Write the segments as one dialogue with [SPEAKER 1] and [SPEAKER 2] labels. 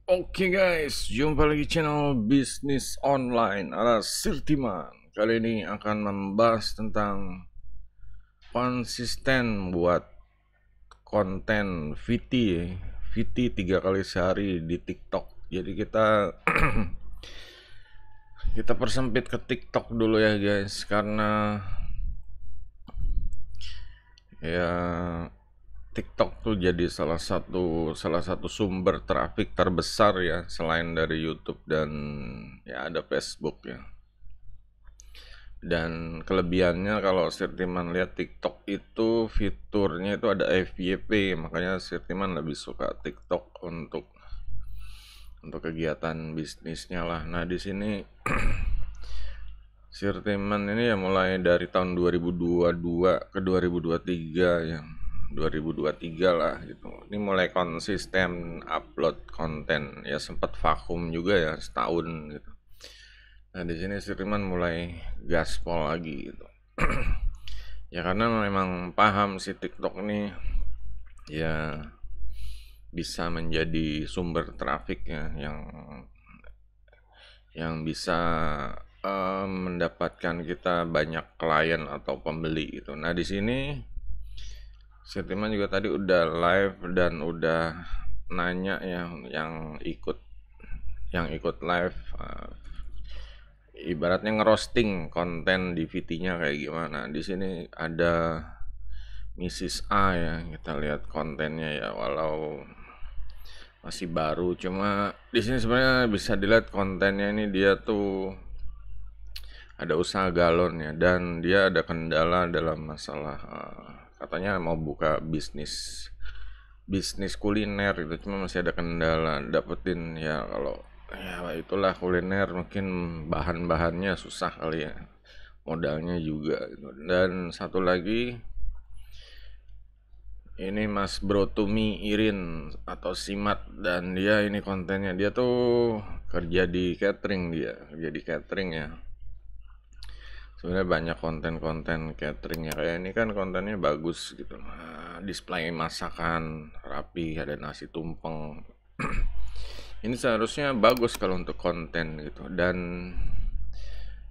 [SPEAKER 1] Oke guys, jumpa lagi channel bisnis online ala Sirtiman. Kali ini akan membahas tentang konsisten buat konten VT 3 kali sehari di TikTok. Jadi kita kita persempit ke TikTok dulu ya guys, karena ya TikTok tuh jadi salah satu sumber traffic terbesar ya, selain dari YouTube dan ya ada Facebook ya. Dan kelebihannya kalau Sirtiman lihat TikTok itu fiturnya itu ada FYP, makanya Sirtiman lebih suka TikTok untuk kegiatan bisnisnya lah. Nah, di sini Sirtiman ini ya mulai dari tahun 2022 ke 2023 ya. 2023 lah gitu. Ini mulai konsisten upload konten, ya sempat vakum juga ya setahun gitu. Nah, di sini Sirtiman mulai gaspol lagi gitu. Ya karena memang paham si TikTok ini ya bisa menjadi sumber traffic ya, yang bisa mendapatkan kita banyak klien atau pembeli gitu. Nah, di sini Sirtiman juga tadi udah live dan udah nanya ya yang ikut live, ibaratnya ngerosting konten di VT-nya kayak gimana. Di sini ada Mrs. A ya, kita lihat kontennya ya, walau masih baru, cuma di sini sebenarnya bisa dilihat kontennya ini dia tuh ada usaha galon ya, dan dia ada kendala dalam masalah katanya mau buka bisnis bisnis kuliner itu, cuma masih ada kendala dapetin ya. Kalau ya itulah kuliner, mungkin bahan-bahannya susah kali ya, modalnya juga gitu. Dan satu lagi ini Mas Brotumi Irin atau Simat, dan dia ini kontennya dia tuh kerja di catering ya. Sebenarnya banyak konten-konten catering ya, kayak ini kan kontennya bagus gitu. Nah, display masakan rapi, ada nasi tumpeng. Ini seharusnya bagus kalau untuk konten gitu, dan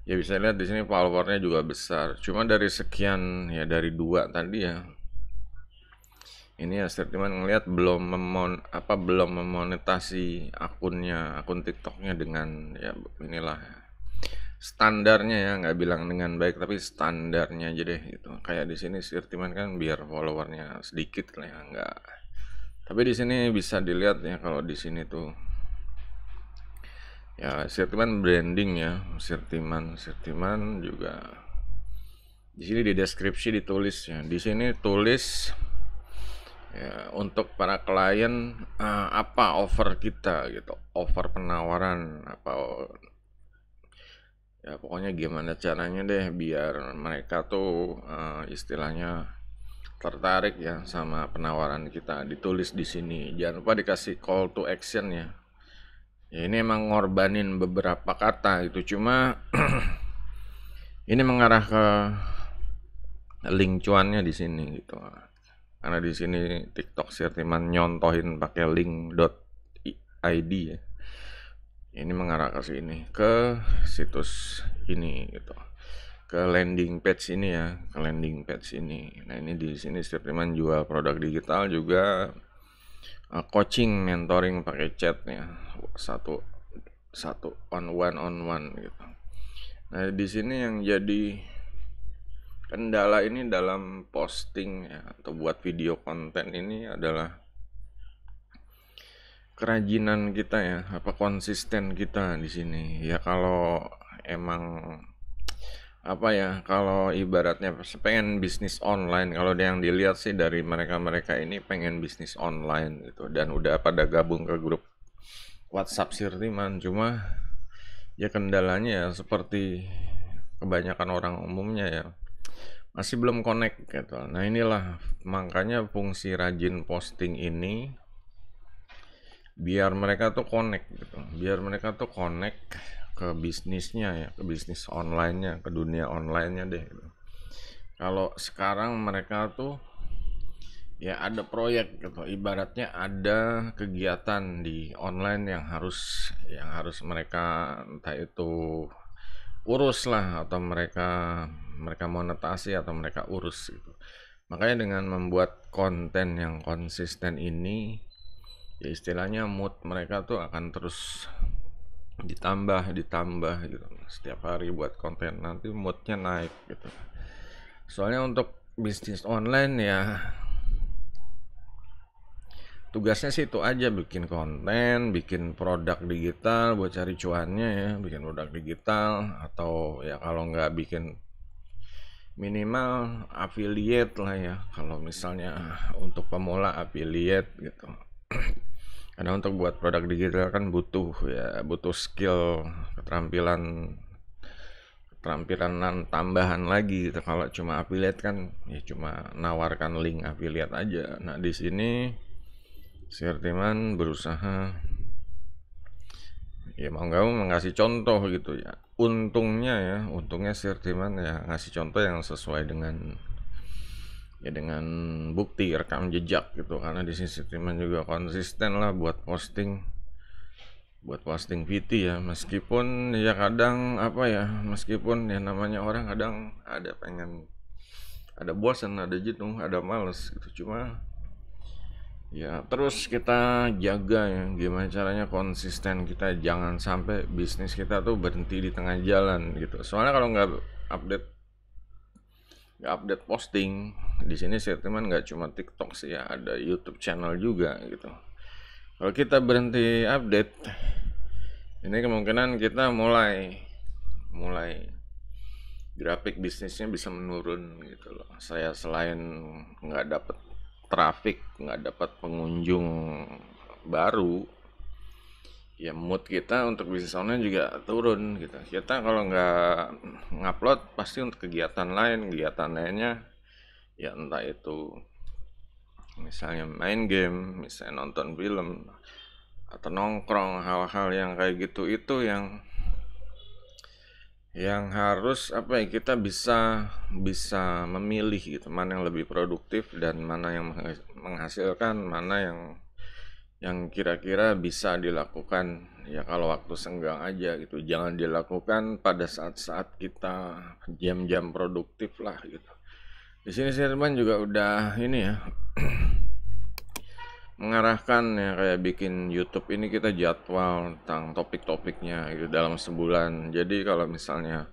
[SPEAKER 1] ya bisa lihat di sini followernya juga besar. Cuma dari sekian ya, dari dua tadi ya, ini ya Sirtiman ngelihat belum memonetasi akun TikToknya dengan ya inilah standarnya ya, nggak bilang dengan baik tapi standarnya aja deh gitu. Kayak di sini Sirtiman kan biar followernya sedikit lah ya, nggak. Tapi di sini bisa dilihat ya, kalau di sini tuh ya Sirtiman branding ya, Sirtiman juga di sini di deskripsi ditulis ya. Di sini tulis ya, untuk para klien apa offer kita gitu, offer penawaran apa ya, pokoknya gimana caranya deh biar mereka tuh istilahnya tertarik ya sama penawaran kita, ditulis di sini. Jangan lupa dikasih call to action ya. Ya ini emang ngorbanin beberapa kata gitu, cuma ini mengarah ke link cuannya di sini gitu. Karena di sini TikTok Sirtiman nyontohin pakai link.id ya. Ini mengarah ke sini, ke situs ini gitu. Ke landing page ini ya, ke landing page ini. Nah, ini di sini Sirtiman jual produk digital juga, coaching, mentoring pakai chat ya. Satu satu on one gitu. Nah, di sini yang jadi kendala ini dalam posting ya, atau buat video konten ini adalah kerajinan kita ya, apa konsisten kita di sini. Ya kalau emang apa ya, kalau ibaratnya pengen bisnis online, kalau yang dilihat sih dari mereka-mereka ini pengen bisnis online gitu, dan udah pada gabung ke grup WhatsApp Sirtiman. Cuma ya kendalanya ya seperti kebanyakan orang umumnya ya, masih belum connect gitu. Nah, inilah makanya fungsi rajin posting ini, biar mereka tuh connect gitu, biar mereka tuh connect ke bisnisnya ya, ke bisnis online-nya, ke dunia online-nya deh gitu. Kalau sekarang mereka tuh ya ada proyek gitu, ibaratnya ada kegiatan di online yang harus mereka entah itu urus lah, atau mereka mereka monetasi atau mereka urus gitu. Makanya dengan membuat konten yang konsisten ini, ya istilahnya mood mereka tuh akan terus ditambah ditambah gitu. Setiap hari buat konten nanti moodnya naik gitu. Soalnya untuk bisnis online ya tugasnya sih itu aja, bikin konten, bikin produk digital buat cari cuannya ya, bikin produk digital, atau ya kalau nggak bikin minimal affiliate lah ya, kalau misalnya untuk pemula affiliate gitu. Karena untuk buat produk digital kan butuh skill, keterampilan keterampilan tambahan lagi gitu. Kalau cuma affiliate kan ya cuma nawarkan link affiliate aja. Nah di sini Sirtiman berusaha ya mau nggak mau ngasih contoh gitu ya. Untungnya Sirtiman ya ngasih contoh yang sesuai dengan bukti rekam jejak gitu. Karena di sini Sirtiman juga konsisten lah buat posting VT ya, meskipun ya kadang apa ya, meskipun ya namanya orang kadang ada bosan, ada jenuh, ada males gitu. Cuma ya terus kita jaga ya, gimana caranya konsisten, kita jangan sampai bisnis kita tuh berhenti di tengah jalan gitu. Soalnya kalau update nggak update posting di sini teman nggak cuma TikTok sih ya, ada YouTube channel juga gitu. Kalau kita berhenti update, ini kemungkinan kita mulai grafik bisnisnya bisa menurun gitu loh. Saya selain nggak dapet traffic, nggak dapat pengunjung baru, ya mood kita untuk bisnis online juga turun gitu. Kita kalau nggak ngupload pasti untuk kegiatan lainnya ya, entah itu misalnya main game, misalnya nonton film, atau nongkrong, hal-hal yang kayak gitu, itu yang harus apa ya, kita bisa bisa memilih gitu, mana yang lebih produktif dan mana yang menghasilkan, mana yang kira-kira bisa dilakukan ya kalau waktu senggang aja gitu. Jangan dilakukan pada saat-saat kita jam-jam produktif lah gitu. Di sini Sirman juga udah ini ya mengarahkan ya, kayak bikin YouTube ini kita jadwal tentang topik-topiknya gitu dalam sebulan. Jadi kalau misalnya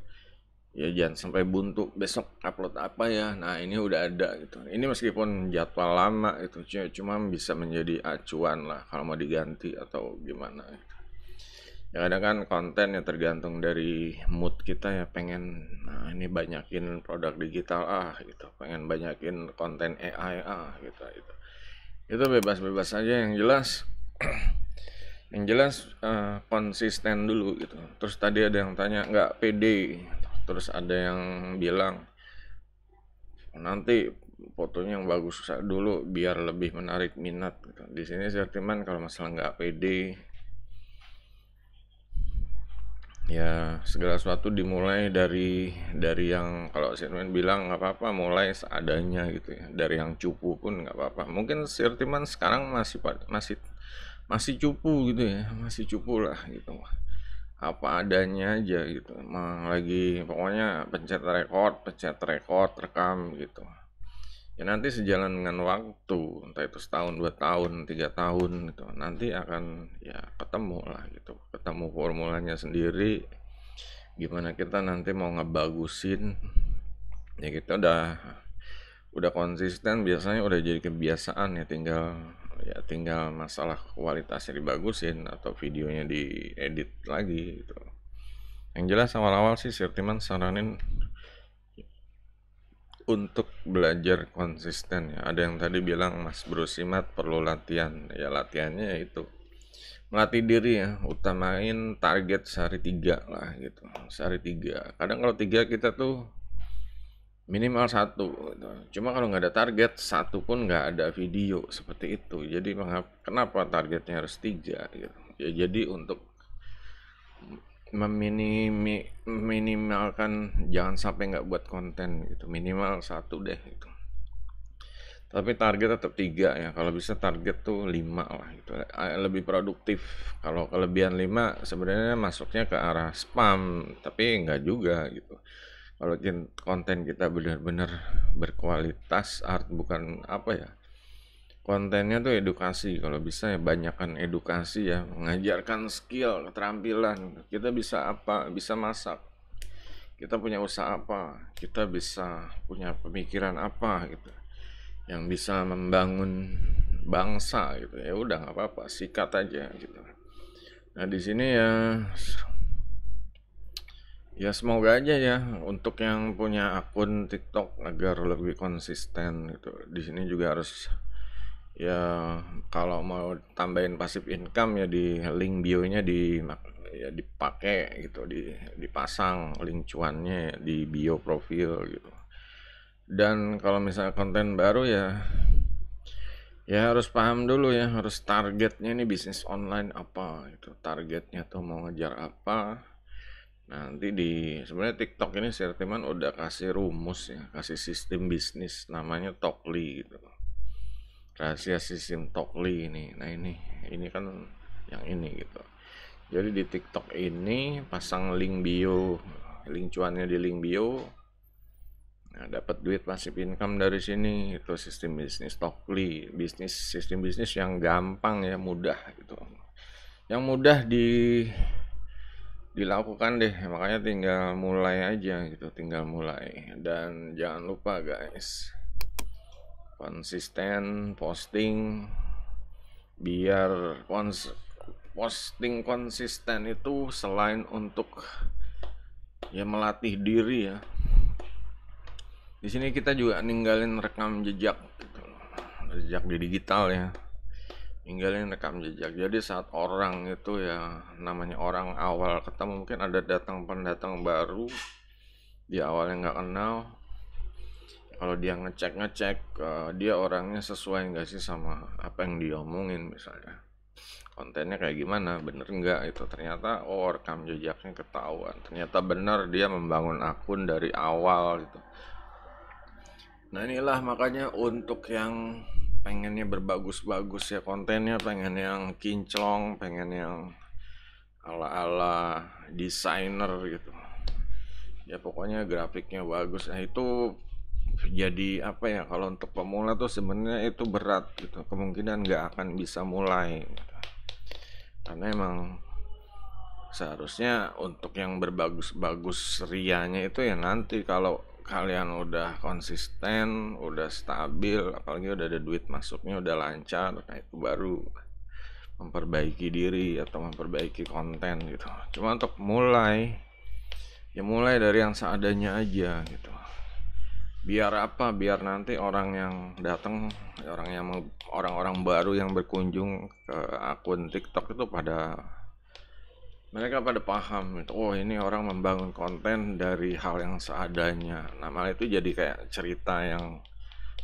[SPEAKER 1] ya jangan sampai buntu besok upload apa ya, nah ini udah ada gitu. Ini meskipun jadwal lama itu cuma bisa menjadi acuan lah kalau mau diganti atau gimana gitu. Ya kadang kan konten yang tergantung dari mood kita ya, pengen nah ini banyakin produk digital gitu, pengen banyakin konten AI gitu gitu. Itu bebas-bebas aja, yang jelas konsisten dulu gitu. Terus tadi ada yang tanya nggak pede, terus ada yang bilang nanti fotonya yang bagus dulu biar lebih menarik minat gitu. Di sini saya teman kalau masalah nggak pede, ya segala sesuatu dimulai dari yang, kalau Sirman bilang nggak apa-apa mulai seadanya gitu ya, dari yang cupu pun nggak apa-apa. Mungkin Sirman sekarang masih masih cupu gitu ya, masih cupu lah gitu, apa adanya aja gitu. Emang lagi pokoknya pencet record, rekam gitu. Ya nanti sejalan dengan waktu, entah itu setahun, 2 tahun, 3 tahun gitu, nanti akan ya ketemu lah gitu, ketemu formulanya sendiri. Gimana kita nanti mau ngebagusin, ya kita udah konsisten, biasanya udah jadi kebiasaan ya tinggal masalah kualitasnya dibagusin atau videonya diedit lagi gitu. Yang jelas awal-awal sih Sirtiman saranin untuk belajar konsisten ya. Ada yang tadi bilang Mas Bro Simat perlu latihan. Ya latihannya yaitu melatih diri ya, utamain target sehari 3 lah gitu. Sehari 3. Kadang kalau 3 kita tuh minimal satu gitu. Cuma kalau nggak ada target satu pun nggak ada video seperti itu. Jadi kenapa targetnya harus 3 gitu? Ya jadi untuk meminimalkan jangan sampai nggak buat konten gitu, minimal satu deh gitu. Tapi target tetap 3 ya, kalau bisa target tuh 5 lah gitu, lebih produktif. Kalau kelebihan 5 sebenarnya masuknya ke arah spam, tapi enggak juga gitu. Kalau konten kita benar-benar berkualitas, art bukan apa ya, kontennya tuh edukasi, kalau bisa ya banyakkan edukasi ya, mengajarkan skill, keterampilan. Kita bisa apa? Bisa masak. Kita punya usaha apa? Kita bisa punya pemikiran apa gitu, yang bisa membangun bangsa gitu. Ya udah nggak apa-apa, sikat aja gitu. Nah di sini ya, ya semoga aja ya untuk yang punya akun TikTok agar lebih konsisten gitu. Di sini juga harus ya, kalau mau tambahin pasif income ya di link bio-nya di ya dipakai gitu, dipasang link cuannya di bio profil gitu. Dan kalau misalnya konten baru ya, ya harus paham dulu ya, harus targetnya nih bisnis online apa itu. Targetnya tuh mau ngejar apa. Nanti di sebenarnya TikTok ini Sirtiman udah kasih rumus ya, kasih sistem bisnis namanya Tokli gitu. Rahasia sistem Tokli ini. Nah ini kan yang ini gitu. Jadi di TikTok ini pasang link bio, link cuannya di link bio. Nah, dapat duit pasif income dari sini. Itu sistem bisnis Tokli, sistem bisnis yang gampang ya, mudah gitu. Yang mudah dilakukan deh, makanya tinggal mulai aja gitu, tinggal mulai. Dan jangan lupa guys, konsisten posting, biar posting konsisten itu selain untuk ya melatih diri ya, di sini kita juga ninggalin rekam jejak gitu, jejak di digital ya, ninggalin rekam jejak. Jadi saat orang itu ya, namanya orang awal ketemu, mungkin ada pendatang baru, dia awalnya nggak kenal, kalau dia ngecek dia orangnya sesuai nggak sih sama apa yang dia omongin, misalnya kontennya kayak gimana, bener nggak itu. Ternyata rekam jejaknya ketahuan, ternyata bener dia membangun akun dari awal gitu. Nah inilah makanya untuk yang pengennya berbagus-bagus ya kontennya, pengen yang kinclong, pengen yang ala-ala desainer gitu, ya pokoknya grafiknya bagus. Nah itu jadi apa ya, kalau untuk pemula tuh sebenarnya itu berat gitu, kemungkinan nggak akan bisa mulai gitu. Karena emang seharusnya untuk yang berbagus-bagus rianya itu ya nanti kalau kalian udah konsisten, udah stabil, apalagi udah ada duit masuknya, udah lancar, nah itu baru memperbaiki diri atau memperbaiki konten gitu. Cuma untuk mulai, ya mulai dari yang seadanya aja gitu. Biar apa? Biar nanti orang yang datang, orang-orang baru yang berkunjung ke akun TikTok itu mereka pada paham gitu. Oh ini orang membangun konten dari hal yang seadanya. Nah malah itu jadi kayak cerita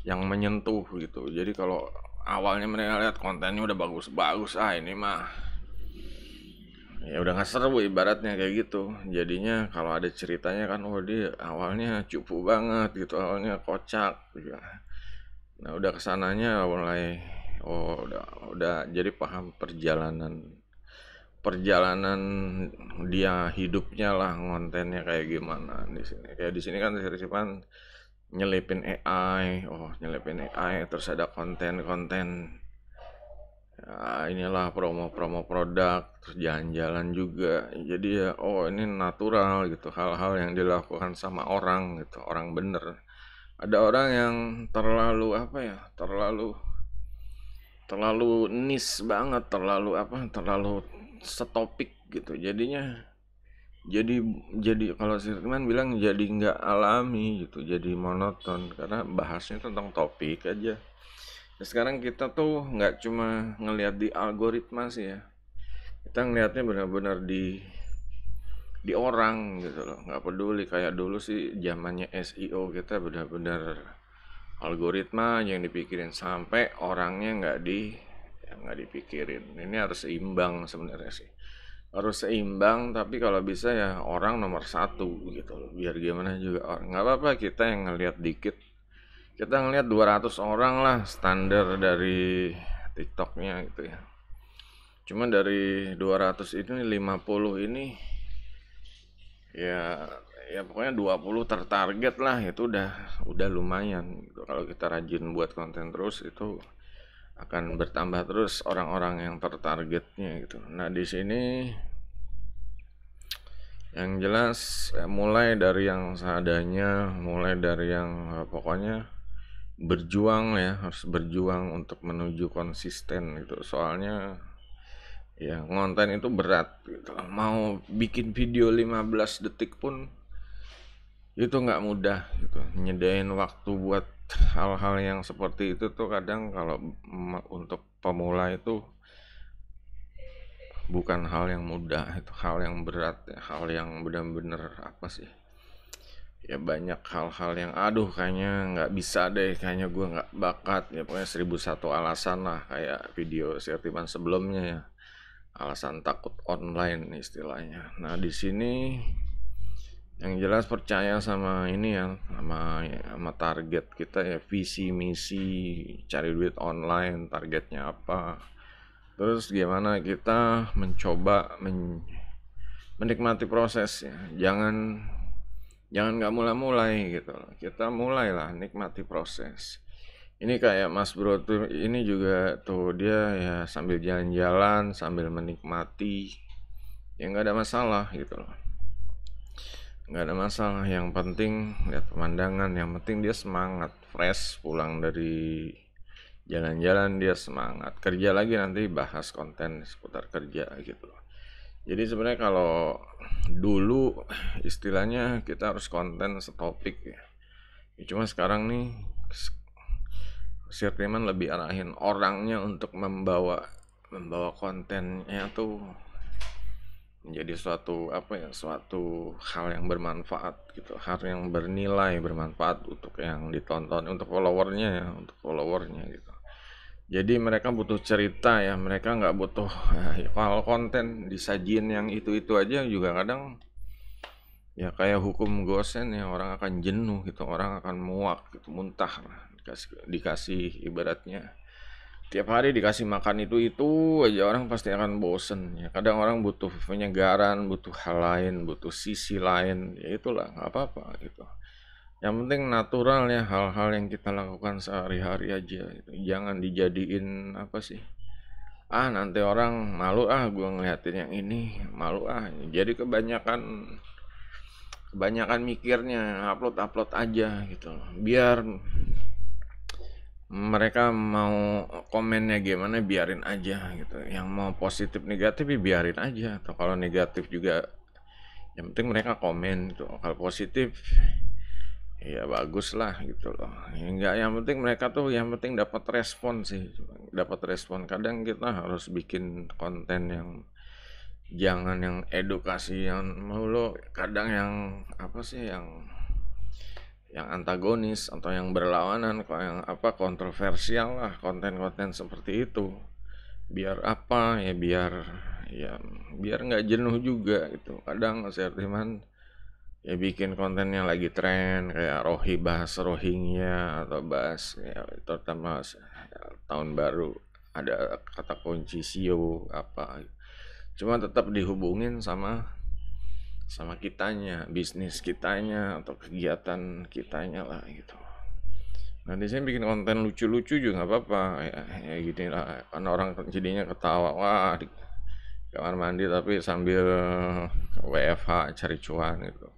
[SPEAKER 1] yang menyentuh gitu. Jadi kalau awalnya mereka lihat kontennya udah bagus-bagus, ini mah ya udah nggak seru ibaratnya kayak gitu. Jadinya kalau ada ceritanya kan, dia awalnya cupu banget gitu, awalnya kocak gitu. Nah udah kesananya mulai, udah jadi paham perjalanan dia hidupnya lah, kontennya kayak gimana di sini. Kayak di sini kan Sirsipan nyelipin nyelipin AI, terus ada konten-konten ya, inilah promo-promo produk, terus jalan-jalan juga. Jadi ya ini natural gitu, hal-hal yang dilakukan sama orang gitu, orang bener. Ada orang yang terlalu apa ya, terlalu niche banget, terlalu setopik gitu. Jadi kalau Sirman bilang jadi nggak alami gitu, jadi monoton karena bahasnya tentang topik aja. Nah, sekarang kita tuh nggak cuma ngelihat di algoritma sih ya, kita ngelihatnya benar-benar di orang gitu loh. Nggak peduli kayak dulu sih zamannya SEO, kita benar-benar algoritma yang dipikirin, sampai orangnya nggak dipikirin. Ini harus seimbang sebenarnya sih, harus seimbang. Tapi kalau bisa ya orang nomor satu gitu loh, biar gimana juga orang, nggak apa-apa kita yang ngelihat dikit, Kita ngelihat 200 orang lah standar dari TikToknya gitu ya. Cuma dari 200 ini 50 ini ya ya pokoknya 20 tertarget lah, itu udah lumayan gitu. Kalau kita rajin buat konten terus itu akan bertambah terus orang-orang yang tertargetnya gitu. Nah, di sini yang jelas mulai dari yang seadanya, mulai dari yang pokoknya berjuang ya, harus berjuang untuk menuju konsisten gitu. Soalnya ya ngonten itu berat gitu. Mau bikin video 15 detik pun itu nggak mudah gitu. Nyedain waktu buat hal-hal yang seperti itu tuh kadang kalau untuk pemula itu bukan hal yang mudah, itu hal yang berat ya, hal yang benar-benar apa sih, ya banyak hal-hal yang aduh kayaknya nggak bisa deh, kayaknya gue nggak bakat ya, pokoknya 1001 alasan lah kayak video Sirtiman sebelumnya ya, alasan takut online istilahnya. Nah, di sini yang jelas percaya sama ini ya, sama target kita ya, visi misi cari duit online, targetnya apa. Terus gimana kita mencoba menikmati proses ya. Jangan nggak mulai-mulai gitu. Kita mulailah nikmati proses. Ini kayak Mas Bro tuh, ini juga tuh dia ya sambil jalan-jalan, sambil menikmati. Ya nggak ada masalah gitu loh. Nggak ada masalah, yang penting lihat pemandangan, yang penting dia semangat, fresh pulang dari jalan-jalan dia semangat, kerja lagi nanti bahas konten seputar kerja gitu. Jadi sebenarnya kalau dulu istilahnya kita harus konten setopik ya. Cuma sekarang nih Sirtiman lebih arahin orangnya untuk membawa kontennya tuh menjadi suatu apa ya, suatu hal yang bermanfaat gitu, hal yang bernilai, bermanfaat untuk yang ditonton, untuk followernya ya, untuk followernya gitu. Jadi mereka butuh cerita ya, mereka nggak butuh kalau konten disajin yang itu aja juga kadang ya kayak hukum gosen ya, orang akan jenuh gitu, orang akan muak gitu, muntah lah, dikasih ibaratnya tiap hari dikasih makan itu aja, orang pasti akan bosen ya. Kadang orang butuh penyegaran, butuh hal lain, butuh sisi lain, ya itulah nggak apa-apa gitu. Yang penting natural ya, hal-hal yang kita lakukan sehari-hari aja gitu. Jangan dijadiin apa sih, nanti orang malu gue ngeliatin yang ini, malu jadi kebanyakan mikirnya upload aja gitu, biar mereka mau komennya gimana biarin aja gitu, yang mau positif negatif ya biarin aja, atau kalau negatif juga yang penting mereka komen gitu. Kalau positif ya bagus lah gitu loh ya, enggak, yang penting mereka tuh yang penting dapat respon sih, dapat respon. Kadang kita harus bikin konten yang jangan yang edukasi yang mulu, kadang yang apa sih, yang antagonis atau yang berlawanan, kok yang apa kontroversial lah, konten-konten seperti itu. Biar apa ya, biar nggak jenuh juga gitu. Kadang Sertiman ya bikin konten yang lagi tren kayak bahas Rohingya atau bahas ya terutama ya, tahun baru ada kata kunci sio apa, cuma tetap dihubungin sama kitanya, bisnis kitanya atau kegiatan kitanya lah gitu. Nanti saya bikin konten lucu-lucu juga nggak apa-apa ya gini lah, kan orang jadinya ketawa, wah di kamar mandi tapi sambil WFH cari cuan gitu.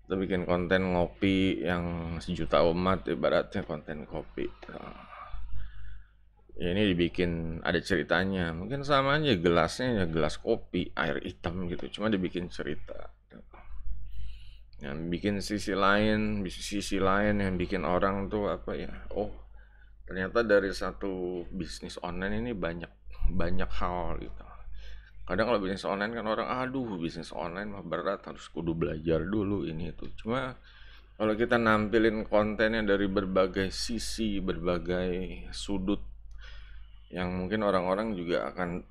[SPEAKER 1] Kita bikin konten ngopi yang sejuta umat, ibaratnya konten kopi. Ya ini dibikin ada ceritanya, mungkin sama aja gelasnya ya gelas kopi air hitam gitu, cuma dibikin cerita. Yang bikin sisi lain yang bikin orang tuh apa ya, oh ternyata dari satu bisnis online ini banyak banyak hal gitu. Kadang kalau bisnis online kan orang aduh bisnis online mah berat, harus kudu belajar dulu ini itu. Cuma kalau kita nampilin kontennya dari berbagai sisi, berbagai sudut, yang mungkin orang-orang juga akan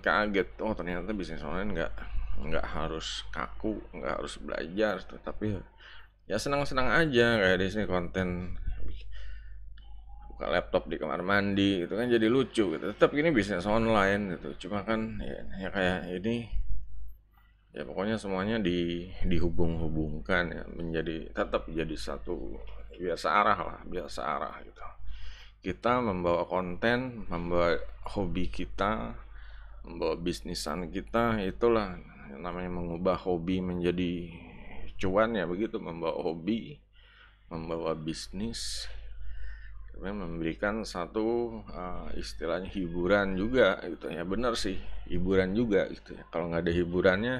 [SPEAKER 1] kaget, oh ternyata bisnis online nggak harus kaku, nggak harus belajar, tapi ya senang-senang aja kayak di sini konten buka laptop di kamar mandi gitu kan jadi lucu gitu. Tetap ini bisnis online gitu. Cuma kan ya kayak ini ya pokoknya semuanya dihubung-hubungkan ya menjadi tetap jadi satu biasa arah lah, biasa arah gitu. Kita membawa konten, membawa hobi kita, membawa bisnisan kita, itulah yang namanya mengubah hobi menjadi cuan ya begitu, membawa hobi, membawa bisnis, memberikan satu istilahnya hiburan juga gitu ya, benar sih hiburan juga gitu ya. Kalau nggak ada hiburannya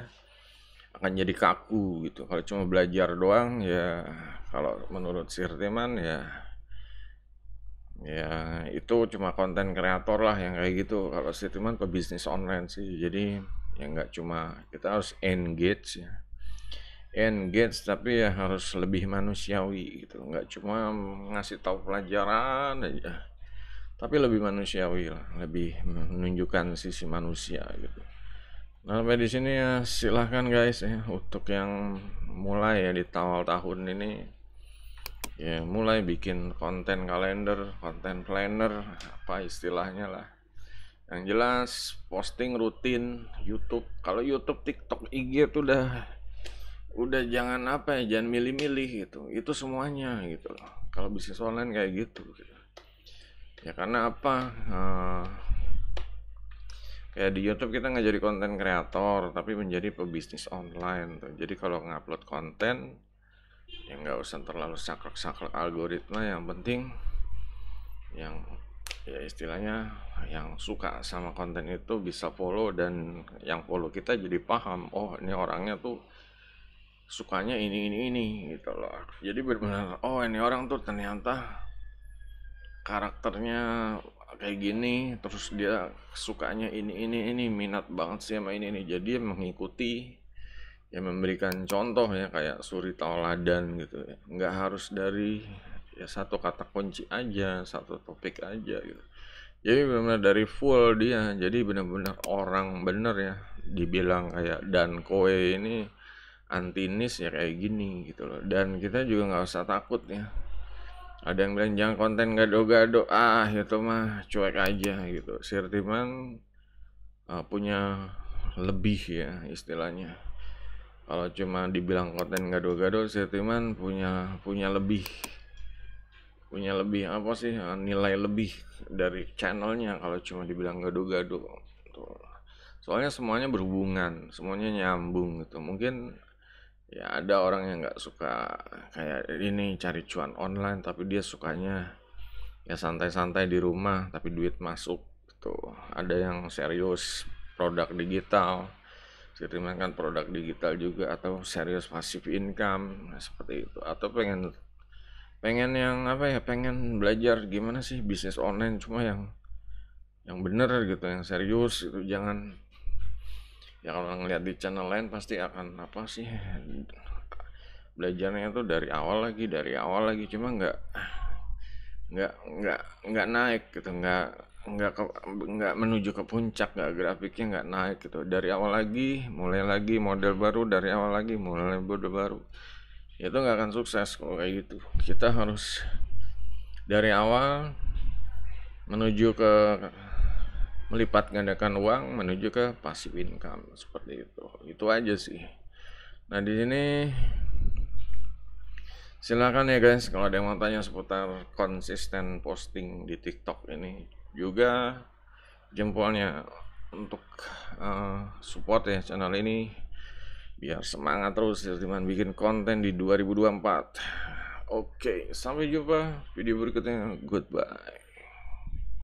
[SPEAKER 1] akan jadi kaku gitu. Kalau cuma belajar doang ya, kalau menurut Sirtiman ya itu cuma konten kreator lah yang kayak gitu. Kalau Sirtiman pebisnis online sih, jadi ya nggak cuma kita harus engage tapi ya harus lebih manusiawi gitu, nggak cuma ngasih tahu pelajaran aja tapi lebih manusiawi lah, lebih menunjukkan sisi manusia gitu. Nah, sampai di sini ya silahkan guys ya untuk yang mulai ya di awal tahun ini ya mulai bikin konten kalender, konten planner, apa istilahnya lah. Yang jelas posting rutin YouTube. Kalau YouTube, TikTok, IG tuh udah jangan apa ya, jangan milih-milih gitu. Itu semuanya gitu loh. Kalau bisnis online kayak gitu. Ya karena apa? Kayak di YouTube kita nggak jadi konten kreator, tapi menjadi pebisnis online tuh. Jadi kalau ngupload konten, ya nggak usah terlalu saklek-saklek algoritma. Yang penting, yang ya istilahnya yang suka sama konten itu bisa follow, dan yang follow kita jadi paham, oh ini orangnya tuh sukanya ini gitu loh. Jadi benar-benar oh ini orang tuh ternyata karakternya kayak gini, terus dia sukanya ini minat banget sih sama ini. Jadi mengikuti ya, memberikan contoh ya kayak suri tauladan gitu ya, nggak harus dari ya satu kata kunci aja, satu topik aja gitu. Jadi benar-benar dari full dia, jadi benar-benar orang bener ya, dibilang kayak dan kowe ini antinis ya kayak gini gitu loh. Dan kita juga nggak usah takut ya, ada yang bilang jangan konten gado-gado, itu mah cuek aja gitu. Sirtiman punya lebih ya istilahnya. Kalau cuma dibilang konten gado-gado, Sirtiman punya lebih apa sih, nilai lebih dari channelnya kalau cuma dibilang gado-gado tuh. Soalnya semuanya berhubungan, semuanya nyambung gitu. Mungkin ya ada orang yang nggak suka kayak ini cari cuan online, tapi dia sukanya ya santai-santai di rumah tapi duit masuk gitu. Ada yang serius produk digital, Sirtiman kan produk digital juga, atau serius passive income, nah, seperti itu. Atau pengen yang apa ya, pengen belajar gimana sih bisnis online cuma yang bener gitu, yang serius itu. Jangan ya kalau ngeliat di channel lain pasti akan apa sih, belajarnya tuh dari awal lagi, cuma nggak naik gitu, nggak menuju ke puncak, nggak, grafiknya nggak naik gitu. Dari awal lagi, mulai lagi model baru, dari awal lagi mulai model baru, itu nggak akan sukses kalau kayak gitu. Kita harus dari awal menuju ke melipat gandakan uang, menuju ke passive income, seperti itu aja sih. Nah di sini silakan ya guys, kalau ada yang mau tanya seputar konsisten posting di TikTok ini, juga jempolnya untuk support ya channel ini biar semangat terus Sirtiman bikin konten di 2024. Oke, sampai jumpa video berikutnya. Goodbye.